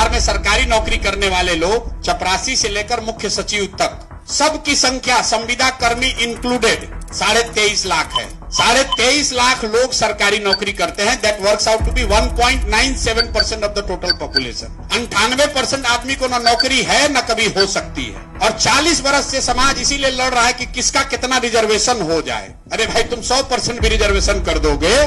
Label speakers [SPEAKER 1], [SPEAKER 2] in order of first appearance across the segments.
[SPEAKER 1] बिहार में सरकारी नौकरी करने वाले लोग चपरासी से लेकर मुख्य सचिव तक सबकी संख्या संविदा कर्मी इंक्लूडेड 23.5 लाख है। 23.5 लाख लोग सरकारी नौकरी करते हैं। That works out to be 1.97% of the total population. 98% आदमी को ना नौकरी है ना कभी हो सकती है, और 40 वर्ष से समाज इसीलिए लड़ रहा है कि किसका कितना रिजर्वेशन हो जाए। अरे भाई, तुम 100% भी रिजर्वेशन कर दोगे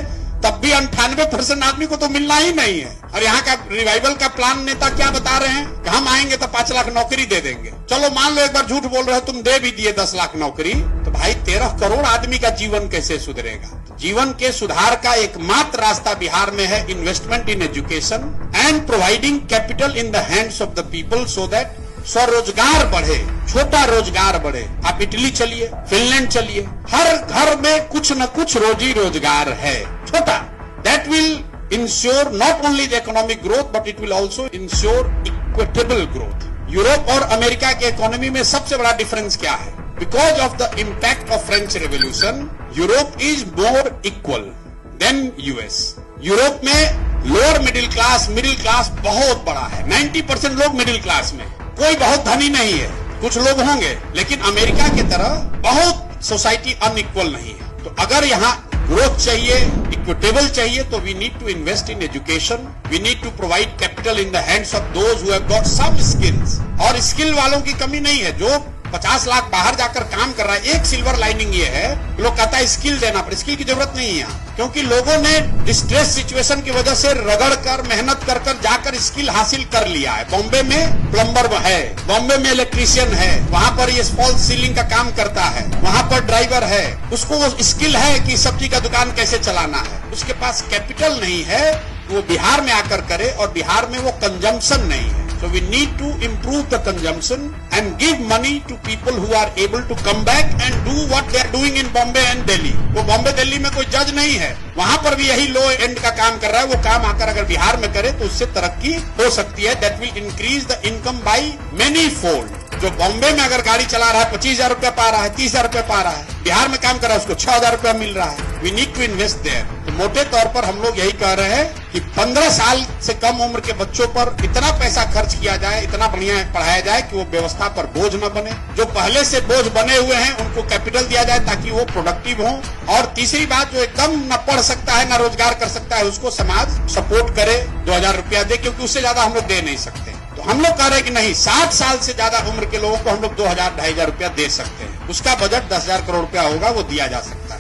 [SPEAKER 1] तब भी 98% आदमी को तो मिलना ही नहीं है। और यहाँ का रिवाइवल का प्लान नेता क्या बता रहे हैं कि हम आएंगे तो 5 लाख नौकरी दे देंगे। चलो मान लो एक बार झूठ बोल रहे हो, तुम दे भी दिए 10 लाख नौकरी, तो भाई 13 करोड़ आदमी का जीवन कैसे सुधरेगा। जीवन के सुधार का एकमात्र रास्ता बिहार में है investment in education and providing capital in the hands of the people so that स्वरोजगार बढ़े, छोटा रोजगार बढ़े। आप इटली चलिए, फिनलैंड चलिए, हर घर में कुछ न कुछ रोजी रोजगार है, छोटा। That will ensure not only the economic growth but it will also ensure equitable growth. Europe और अमेरिका के इकोनॉमी में सबसे बड़ा डिफरेंस क्या है? Because of the impact of French revolution, Europe is more equal than US. Europe में lower middle class बहुत बड़ा है। 90% लोग मिडिल क्लास में, कोई बहुत धनी नहीं है, कुछ लोग होंगे, लेकिन अमेरिका की तरह बहुत सोसाइटी अनइक्वल नहीं है। तो अगर यहाँ ग्रोथ चाहिए, इक्विटेबल चाहिए, तो we need to invest in education, we need to provide capital in the hands of those who have got some skills. और स्किल वालों की कमी नहीं है। जो 50 लाख बाहर जाकर काम कर रहा है, एक सिल्वर लाइनिंग ये है, लोग कहता है स्किल देना, पर स्किल की जरूरत नहीं है यहाँ, क्योंकि लोगों ने डिस्ट्रेस सिचुएशन की वजह से रगड़ कर, मेहनत कर कर जाकर स्किल हासिल कर लिया है। बॉम्बे में प्लम्बर है, बॉम्बे में इलेक्ट्रीशियन है, वहां पर ये फॉल्स सीलिंग का काम करता है, वहां पर ड्राइवर है, उसको वो स्किल है कि सब्जी का दुकान कैसे चलाना है। उसके पास कैपिटल नहीं है, वो बिहार में आकर करे, और बिहार में वो कंजम्पशन नहीं है। So we need to improve the consumption and give money to people who are able to come back and do what they are doing in Bombay and Delhi. वो बॉम्बे दिल्ली में कोई जज नहीं है, वहां पर भी यही लो एंड का काम कर रहा है। वो काम आकर अगर बिहार में करे तो उससे तरक्की हो सकती है। That will increase the income by many fold. जो बॉम्बे में अगर गाड़ी चला रहा है 25,000 रुपया पा रहा है, 30,000 रुपया पा रहा है, बिहार में काम कर रहा है उसको 6,000 रुपया मिल रहा है। We need to invest there. तो मोटे तौर पर हम लोग यही कह रहे हैं कि 15 साल से कम उम्र के बच्चों पर इतना पैसा खर्च किया जाए, इतना बढ़िया पढ़ाया जाए कि वो व्यवस्था पर बोझ न बने। जो पहले से बोझ बने हुए हैं उनको कैपिटल दिया जाए ताकि वो प्रोडक्टिव हो। और तीसरी बात, जो एकदम न पढ़ सकता है न रोजगार कर सकता है, उसको समाज सपोर्ट करे, 2,000 रुपया दे, क्योंकि उससे ज्यादा हम लोग दे नहीं सकते। तो हम लोग कह रहे हैं कि नहीं, 60 साल से ज्यादा उम्र के लोगों को हम लोग 2,000-2,500 रुपया दे सकते हैं। उसका बजट 10,000 करोड़ रुपया होगा, वो दिया जा सकता है।